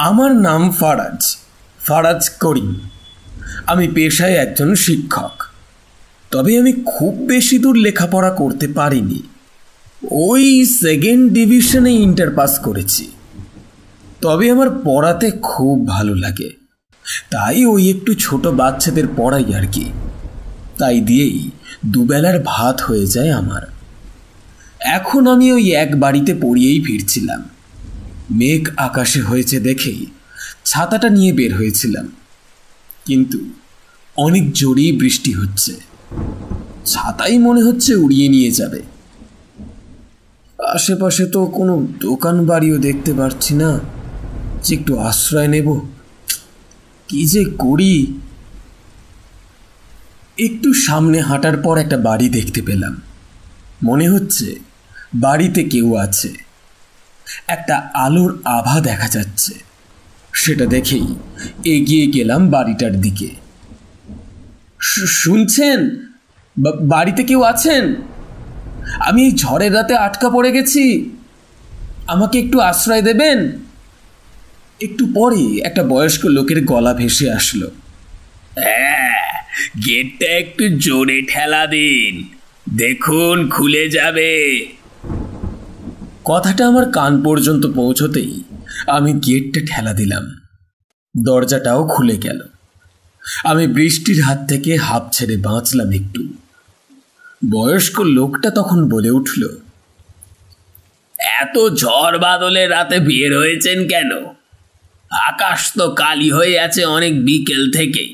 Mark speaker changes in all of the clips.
Speaker 1: আমার নাম ফারাজ, ফারাজ করিম। আমি পেশায় একজন শিক্ষক। তবে আমি খুব বেশি দূর লেখাপড়া করতে পারিনি। ওই সেকেন্ড ডিভিশনে ইন্টার পাস করেছি। তবে আমার পড়াতে খুব ভালো লাগে, তাই ওই একটু ছোট বাচ্চাদের পড়াই আর কি। তাই দিয়েই দুবেলার ভাত হয়ে যায় আমার। এখন আমি ওই এক বাড়িতে পড়িয়েই ফিরছিলাম। মেঘ আকাশে হয়েছে দেখেই ছাতাটা নিয়ে বের হয়েছিলাম, কিন্তু অনেক জোরেই বৃষ্টি হচ্ছে। ছাতাই মনে হচ্ছে উড়িয়ে নিয়ে যাবে। আশেপাশে তো কোনো দোকান বাড়িও দেখতে পাচ্ছি না যে একটু আশ্রয় নেব। কি যে করি। একটু সামনে হাঁটার পর একটা বাড়ি দেখতে পেলাম। মনে হচ্ছে বাড়িতে কেউ আছে। একটা আলোর আভা দেখা যাচ্ছে। সেটা দেখেই এগিয়ে গেলাম বাড়িটার দিকে। শুনছেন? বাড়িতে কেউ আছেন? আমি এই ঝড়ের রাতে আটকা পড়ে গেছি, আমাকে একটু আশ্রয় দেবেন? একটু পরে একটা বয়স্ক লোকের গলা ভেসে আসলো। হ্যাঁ, গেটটা একটু জোরে ঠেলা দিন, দেখুন খুলে যাবে। কথাটা আমার কান পর্যন্ত পৌঁছতেই আমি গেটটা ঠেলা দিলাম। দরজাটাও খুলে গেল। আমি বৃষ্টির হাত থেকে হাঁপ ছেড়ে বাঁচলাম একটু। বয়স্ক লোকটা তখন বলে উঠল, এত ঝড় বাদলের রাতে বের হয়েছেন কেন? আকাশ তো কালি হয়ে আছে অনেক বিকেল থেকেই।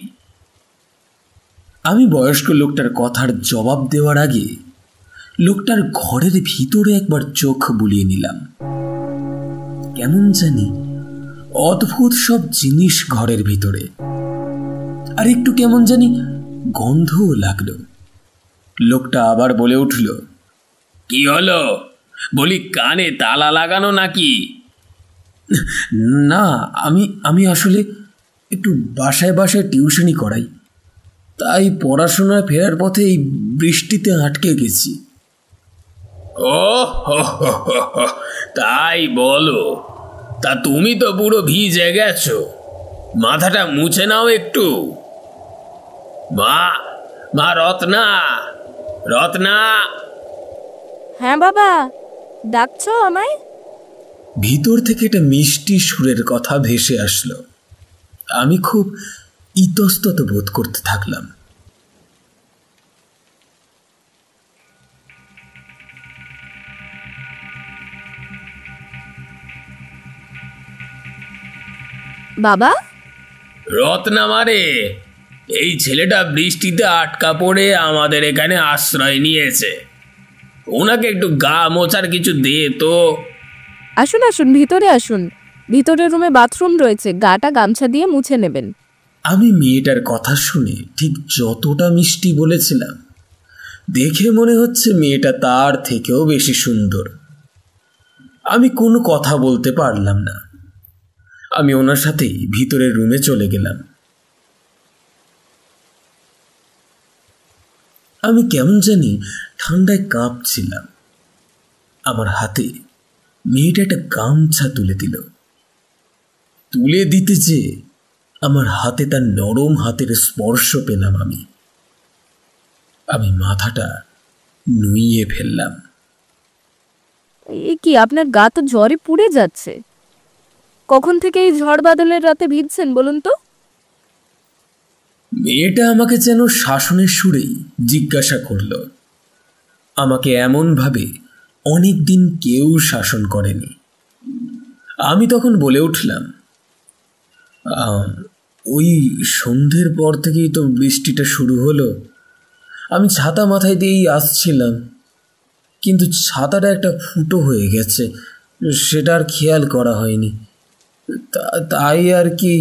Speaker 1: আমি বয়স্ক লোকটার কথার জবাব দেওয়ার আগে লোকটার ঘরের ভিতরে একবার চোখ বুলিয়ে নিলাম। কেমন জানি অদ্ভুত সব জিনিস ঘরের ভিতরে, আর একটু কেমন জানি গন্ধও লাগলো। লোকটা আবার বলে উঠল, কি হলো? বলি কানে তালা লাগানো নাকি? না, আমি আসলে একটু বাসায় বাসায় টিউশনি করাই, তাই পড়াশোনায় ফেরার পথে এই বৃষ্টিতে আটকে গেছি। ও তাই বলো? তা তুমি তো পুরো ভিজে গেছো, মাথাটা মুছে নাও একটু। মা, মা রত্না, রত্না।
Speaker 2: হ্যাঁ বাবা, ডাকছো আমায়?
Speaker 1: ভিতর থেকে একটা মিষ্টি সুরের কথা ভেসে আসলো। আমি খুব ইতস্তত বোধ করতে থাকলাম।
Speaker 2: বাবা?
Speaker 1: রত্না মারে, এই ছেলেটা বৃষ্টিতে আটকা পড়ে আমাদের এখানে আশ্রয় নিয়েছে। ওনাকে একটু গা মোছার কিছু দে তো।
Speaker 2: আসুন আসুন, ভিতরে আসুন। ভিতরের রুমে বাথরুম রয়েছে, গাটা গামছা দিয়ে মুছে নেবেন।
Speaker 1: আমি মেয়েটার কথা শুনে ঠিক যতটা মিষ্টি বলেছিলাম, দেখে মনে হচ্ছে মেয়েটা তার থেকেও বেশি সুন্দর। আমি কোনো কথা বলতে পারলাম না। আমি ওনার সাথেই ভিতরের রুমে চলে গেলাম। আমি কেমন জানি ঠান্ডায় কাঁপছিলাম। আমার হাতে মেয়েটা একটা গামছা তুলে দিল। তুলে দিতে যে আমার হাতে তার নরম হাতের স্পর্শ পেলাম। আমি মাথাটা নুইয়ে ফেললাম।
Speaker 2: এ কি, আপনার গা তো জ্বরে পুড়ে যাচ্ছে। কখন থেকে এই ঝড় বাদলের রাতে ভিজছেন বলুন তো?
Speaker 1: মেয়েটা আমাকে যেন শাসনের সুরেই জিজ্ঞাসা করল। আমাকে এমনভাবে অনেক দিন কেউ শাসন করেনি। আমি তখন বলে উঠলাম, ওই সন্ধ্যের পর থেকেই তো বৃষ্টিটা শুরু হলো। আমি ছাতা মাথায় দিয়েই আসছিলাম, কিন্তু ছাতাটা একটা ফুটো হয়ে গেছে, সেটা আর খেয়াল করা হয়নি। তাই আর কি।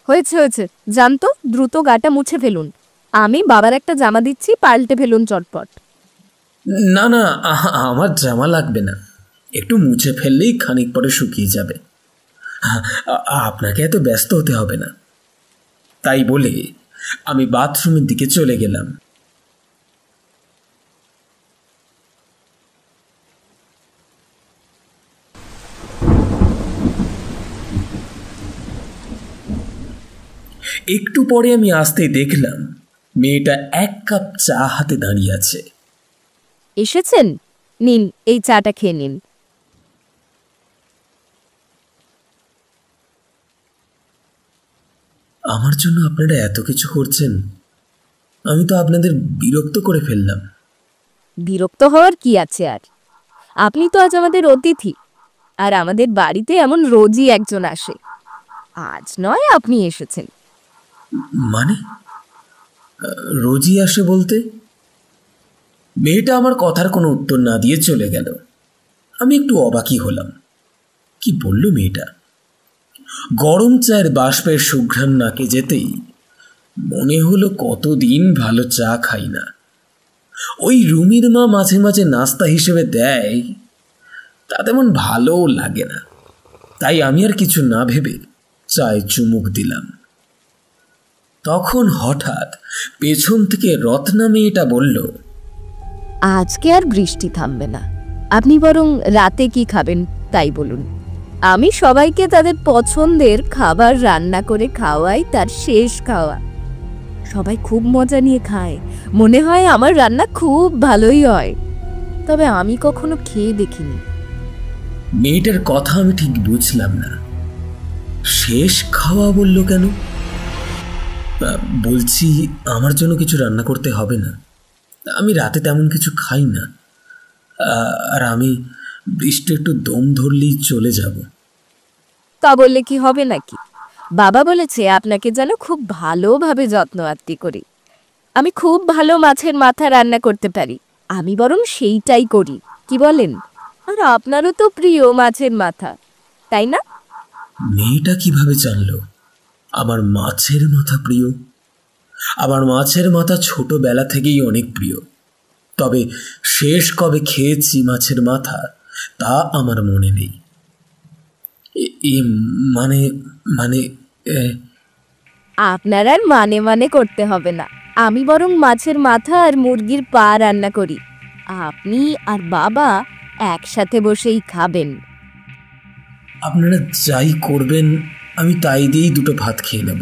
Speaker 2: হয়েছে হয়েছে, যান তো, দ্রুত গাটা মুছে ফেলুন। আমি বাবার একটা জামা দিচ্ছি, পাল্টে ফেলুন চটপট।
Speaker 1: না না, আমার জামা লাগবে না, একটু মুছে ফেললেই খানিক পরে শুকিয়ে যাবে। আপনাকে এত ব্যস্ত হতে হবে না। তাই বলে আমি বাথরুমের দিকে চলে গেলাম। একটু পরে আমি আসতেই দেখলাম মেয়েটা 1 কাপ চা হাতে দাঁড়িয়ে আছে।
Speaker 2: এসেছেন, নিন এই চাটা খেয়ে নিন।
Speaker 1: আমার জন্য আপনারা এত কিছু করছেন, আমি তো আপনাদের বিরক্ত করে ফেললাম।
Speaker 2: বিরক্ত হওয়ার কি আছে আর? আপনি তো আজ আমাদের অতিথি, আর আমাদের বাড়িতে এমন রোজই একজন আসে। আজ নয় আপনি এসেছেন।
Speaker 1: মানে রোজই আসে বলতে? মেয়েটা আমার কথার কোনো উত্তর না দিয়ে চলে গেল। আমি একটু অবাকই হলাম। কি বলল মেয়েটা? গরম চায়ের বাষ্পের সুঘ্রাণ নাকে যেতেই মনে হলো কতদিন ভালো চা খাই না। ওই রুমির মা মাঝে মাঝে নাস্তা হিসেবে দেয়, তা তেমন ভালোও লাগে না। তাই আমি আর কিছু না ভেবে চায়ে চুমুক দিলাম। তখন হঠাৎ পেছন থেকে রত্না মেয়েটা বলল,
Speaker 2: আজকে আর বৃষ্টি থামবে না, আপনি বরং রাতে কি খাবেন তাই বলুন। আমি সবাইকে তাদের পছন্দের খাবার রান্না করে খাওয়াই তার শেষ খাওয়া। সবাই খুব মজা নিয়ে খায়, মনে হয় আমার রান্না খুব ভালোই হয়, তবে আমি কখনো খেয়ে দেখিনি।
Speaker 1: মেয়েটার কথা আমি ঠিক বুঝলাম না। শেষ খাওয়া বলল কেন? বলছি আমার জন্য কিছু রান্না করতে হবে না, আমি রাতে তেমন কিছু খাই না, আর আমি বৃষ্টি একটু দম ধরলেই চলে যাব।
Speaker 2: তা বললে কি হবে নাকি? বাবা বলেছে আপনাকে যেন খুব ভালোভাবে যত্ন আত্তি করি। আমি খুব ভালো মাছের মাথা রান্না করতে পারি, আমি বরং সেইটাই করি, কি বলেন? আর আপনারও তো প্রিয় মাছের মাথা, তাই না?
Speaker 1: মেয়েটা কিভাবে জানলো আমার মাছের মাথা প্রিয়? আমার মাছের মাথা ছোটবেলা থেকেই অনেক প্রিয়, তবে শেষ কবে খেয়েছি মাছের মাথা তা আমার মনে নেই। মানে মানে
Speaker 2: আপনার আর মানে মানে করতে হবে না, আমি বরং মাছের মাথা আর মুরগির পা রান্না করি, আপনি আর বাবা একসাথে বসেই খাবেন।
Speaker 1: আপনারা যাই করবেন আমি তাই দিয়েই দুটো ভাত খেয়ে নেব,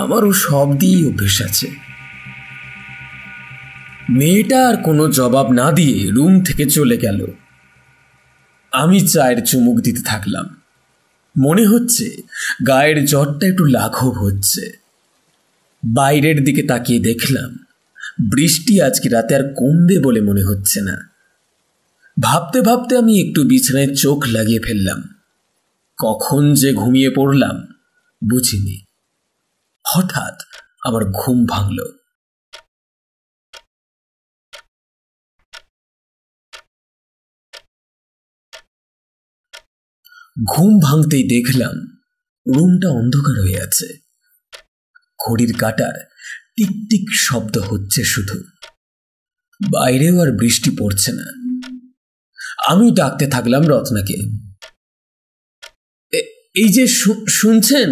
Speaker 1: আমারও সব দিয়েই অভ্যেস আছে। মেয়েটা আর কোনো জবাব না দিয়ে রুম থেকে চলে গেল। আমি চায়ের চুমুক দিতে থাকলাম। মনে হচ্ছে গায়ের জ্বরটা একটু লাঘব হচ্ছে। বাইরের দিকে তাকিয়ে দেখলাম বৃষ্টি আজকে রাতে আর কমবে বলে মনে হচ্ছে না। ভাবতে ভাবতে আমি একটু বিছানায় চোখ লাগিয়ে ফেললাম। কখন যে ঘুমিয়ে পড়লাম বুঝিনি। হঠাৎ আমার ঘুম ভাঙল। ঘুম ভাঙতেই দেখলাম রুমটা অন্ধকার হয়ে আছে। ঘড়ির কাঁটার টিকটিক শব্দ হচ্ছে শুধু, বাইরেও আর বৃষ্টি পড়ছে না। আমি ডাকতে থাকলাম রত্নাকে, এই যে শুনছেন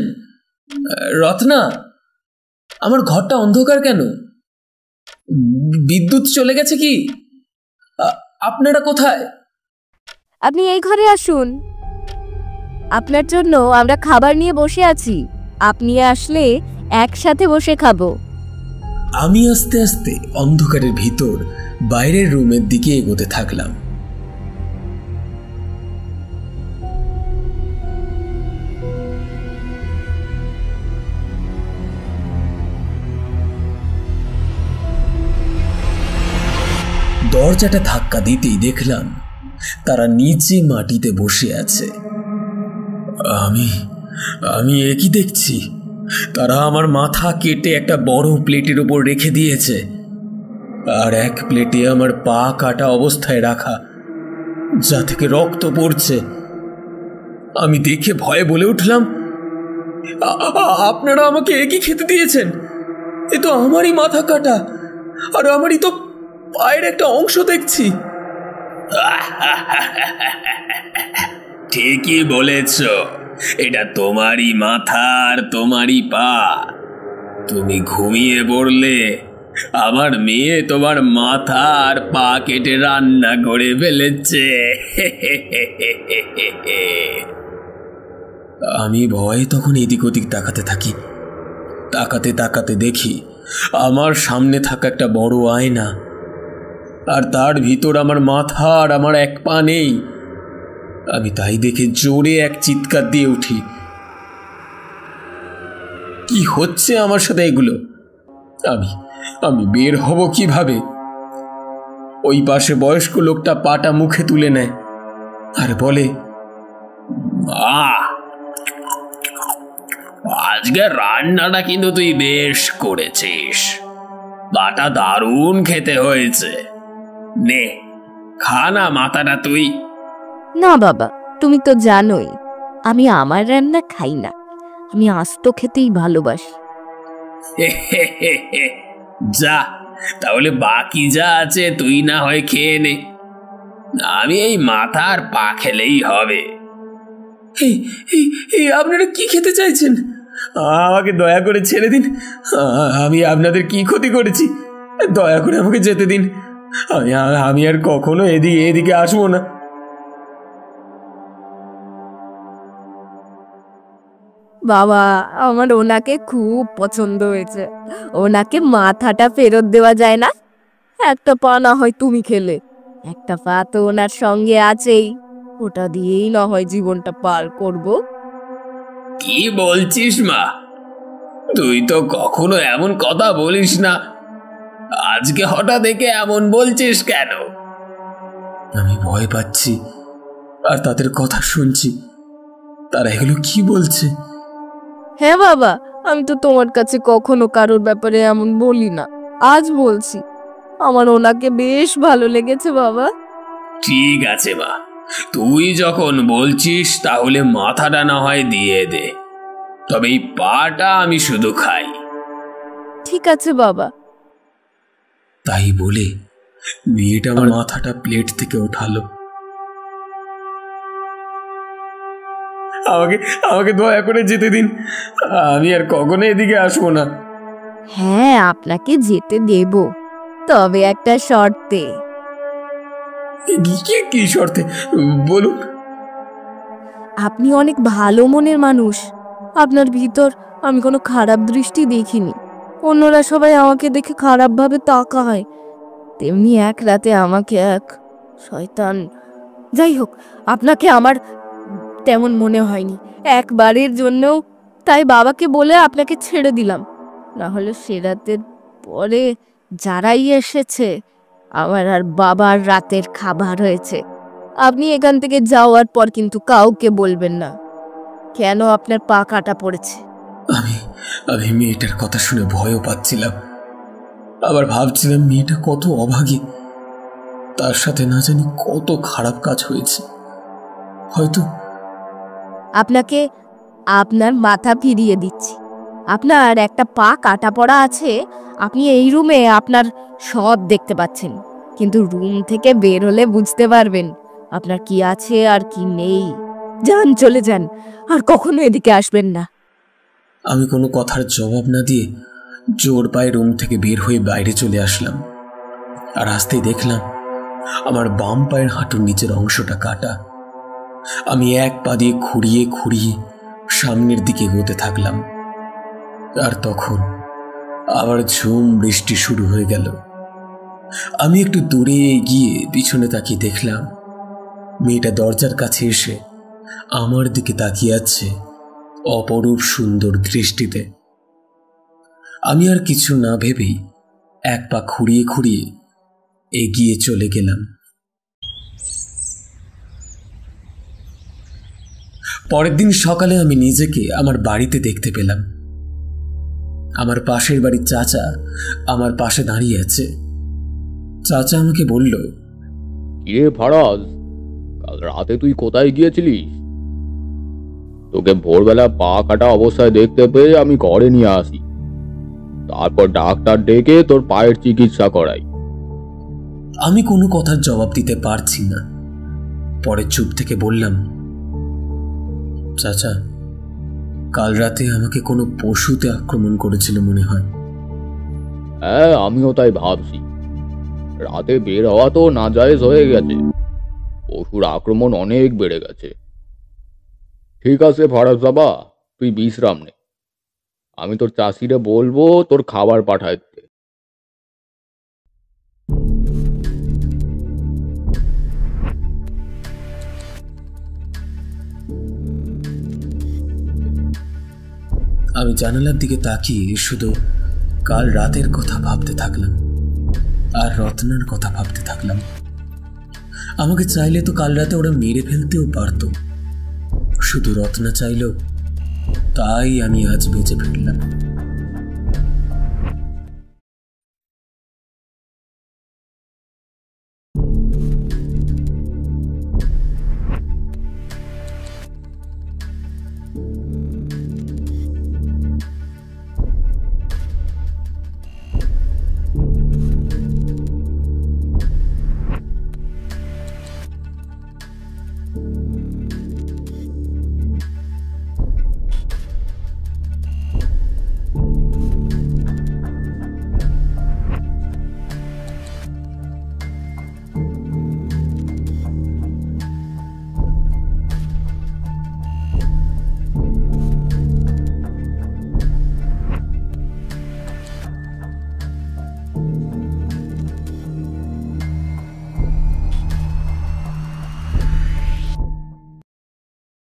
Speaker 1: রত্না, আমার ঘরটা অন্ধকার কেন? বিদ্যুৎ চলে গেছে কি? আপনারা কোথায়?
Speaker 2: আপনি এই ঘরে আসুন, আপনার জন্য আমরা খাবার নিয়ে বসে আছি, আপনি আসলে একসাথে বসে খাবো।
Speaker 1: আমি আস্তে আস্তে অন্ধকারের ভিতর বাইরের রুমের দিকে এগোতে থাকলাম। দরজাটা ধাক্কা দিতেই দেখলাম তারা নিচে মাটিতে বসে আছে। আমি একই দেখছি, তারা আমার মাথা কেটে একটা বড় প্লেটের উপর রেখে দিয়েছে, আর এক প্লেটে আমার পা কাটা অবস্থায় রাখা, যা থেকে রক্ত পড়ছে। আমি দেখে ভয়ে বলে উঠলাম, আপনারা আমাকে একই খেতে দিয়েছেন? এ তো আমারই মাথা কাটা, আর আমারই তো পায়ের একটা অংশ দেখছি। ঠিকই বলেছ, এটা তোমারই মাথা আর তোমারই পা। তুমি ঘুমিয়ে পড়লে আমার মেয়ে তোমার মাথা আর পা কেটে রান্না করে ফেলেছে। আমি ভয়ে তখন এদিক ওদিক তাকাতে থাকি। তাকাতে তাকাতে দেখি আমার সামনে থাকা একটা বড় আয়না, আর তার ভিতর আমার মাথা আর আমার এক পা নেই। আমি তাই দেখে জোরে এক চিৎকার দিয়ে উঠি। কি হচ্ছে আমার সাথে এগুলো? আমি আমি বের হব কিভাবে? ওই পাশে বয়স্ক লোকটা পাটা মুখে তুলে নেয় আর বলে, আজকে রান্নাটা কিন্তু তুই বেশ করেছিস, পাটা দারুণ খেতে হয়েছে, নে খানা মাথাটা তুই।
Speaker 2: না বাবা, তুমি তো জানোই আমি আমার রান্না খাই না, আমি আস্ত খেতেই ভালোবাসি।
Speaker 1: যা, তাহলে বাকি যা আছে তুই না হয় খেয়ে নে, আমি এই মাথা আর পা খেলেই হবে। আপনারা কি খেতে চাইছেন? আমাকে দয়া করে ছেড়ে দিন, আমি আপনাদের কি ক্ষতি করেছি? দয়া করে আমাকে যেতে দিন, আমি আর কখনো এদিকে আসবো না।
Speaker 2: বাবা, আমার ওনাকে খুব পছন্দ হয়েছে, ওনাকে মাথাটা ফেরত দেওয়া যায় না? একটা পা না হয় তুমি খেলে, একটা পা তো ওনার সঙ্গে আছেই, ওটা দিয়েই না হয় জীবনটা পার করব।
Speaker 1: কি বলছিস মা? তুই তো কখনো এমন কথা বলিস না, আজকে হঠাৎ দেখে এমন বলছিস কেন? আমি ভয় পাচ্ছি আর তাদের কথা শুনছি, তারা এগুলো কি বলছে।
Speaker 2: হ্যাঁ বাবা, আমি তো তোমার কাছে কখনো কারোর ব্যাপারে এমন বলি না, আজ বলছি, আমার ওনাকে বেশ ভালো লেগেছে বাবা।
Speaker 1: ঠিক আছে মা, তুই যখন বলছিস তাহলে মাথাটা না হয় দিয়ে দে, তবে এই পাটা আমি শুধু খাই।
Speaker 2: ঠিক আছে বাবা।
Speaker 1: তাই বলে মেয়েটা আমার মাথাটা প্লেট থেকে ওঠালো। আমাকে দয়া করে যেতে দিন, আমি আর কখনো এদিকে আসবো না।
Speaker 2: হ্যাঁ, আপনাকে যেতে দেব, তবে একটা শর্তে।
Speaker 1: কি শর্তে বলুন?
Speaker 2: আপনি অনেক ভালো মনের মানুষ, আপনার ভিতর আমি কোনো খারাপ দৃষ্টি দেখিনি, অন্যরা সবাই আমাকে দেখে খারাপ ভাবে তাকায়, তেমনি এক রাতে আমাকে এক শয়তান, যাই হোক, আপনাকে আমার তেমন মনে হয়নি একবারের জন্যও, তাই বাবাকে বলে আপনাকে ছেড়ে দিলাম, না হলে সে রাতের পরে যারাই এসেছে আমার আর বাবার রাতের খাবার হয়েছে। আপনি এখান থেকে যাওয়ার পর কিন্তু কাউকে বলবেন না কেন আপনার পা কাটা পড়েছে।
Speaker 1: আমি মেয়েটার কথা শুনে ভয়ও পাচ্ছিলাম, আবার ভাবছিলাম মেয়েটা কত অভাগী, তার সাথে না জানি কত খারাপ কাজ হয়েছে। হয়তো
Speaker 2: আপনাকে আপনার মাথা ফিরিয়ে দিচ্ছি, আপনার একটা পা কাটা পড়া আছে, আপনি এই রুমে আপনার সব দেখতে পাচ্ছেন, কিন্তু রুম থেকে বের হলে বুঝতে পারবেন আপনার কি আছে আর কি নেই। যান, চলে যান, আর কখনো এদিকে আসবেন না।
Speaker 1: আমি কোনো কথার জবাব না দিয়ে জোর পায়ে রুম থেকে বের হয়ে বাইরে চলে আসলাম, আর আসতেই দেখলাম আমার বাম পায়ের হাঁটুর নিচের অংশটা কাটা। আমি এক পা দিয়ে খুঁড়িয়ে খুঁড়িয়ে সামনের দিকে এগোতে থাকলাম, আর তখন আবার ঝুম বৃষ্টি শুরু হয়ে গেল। আমি একটু দূরে গিয়ে পিছনে তাকিয়ে দেখলাম মেয়েটা দরজার কাছে এসে আমার দিকে তাকিয়ে আছে অপরূপ সুন্দর দৃষ্টিতে। আমি আর কিছু না ভেবেই এক পা খুঁড়িয়ে খুঁড়িয়ে এগিয়ে চলে গেলাম। পরের দিন সকালে আমি নিজেকে আমার বাড়িতে দেখতে পেলাম। আমার পাশের বাড়ির চাচা আমার পাশে দাঁড়িয়ে আছে। চাচা আমাকে বলল,
Speaker 3: কিরে ফারাজ, কাল রাতে তুই কোথায় গিয়েছিলিস? তোকে ভোরবেলা পা কাটা অবস্থায় দেখতে পেয়ে আমি ঘরে নিয়ে আসি, তারপর ডাক্তার ডেকে তোর পায়ের চিকিৎসা করাই।
Speaker 1: আমি কোনো কথার জবাব দিতে পারছি না। পরে চুপ থেকে বললাম, চাচা, কাল রাতে আমাকে কোনো পশুতে আক্রমণ করেছিল মনে হয়।
Speaker 3: হ্যাঁ, আমিও তাই ভাবছি। রাতে বের হওয়া তো নাজায়েজ হয়ে গেছে, পশুর আক্রমণ অনেক বেড়ে গেছে। ঠিক আছে ফারাজ বাবা, তুই বিশ্রাম নে, আমি তোর চাষিরে বলবো তোর খাবার পাঠায় দিতে।
Speaker 1: আমি জানালার দিকে তাকিয়ে শুধু কাল রাতের কথা ভাবতে থাকলাম আর রত্নার কথা ভাবতে থাকলাম। আমাকে চাইলে তো কাল রাতে ওরা মেরে ফেলতেও পারত, শুধু রত্না চাইল, তাই আমি আজ বেঁচে ফিরলাম।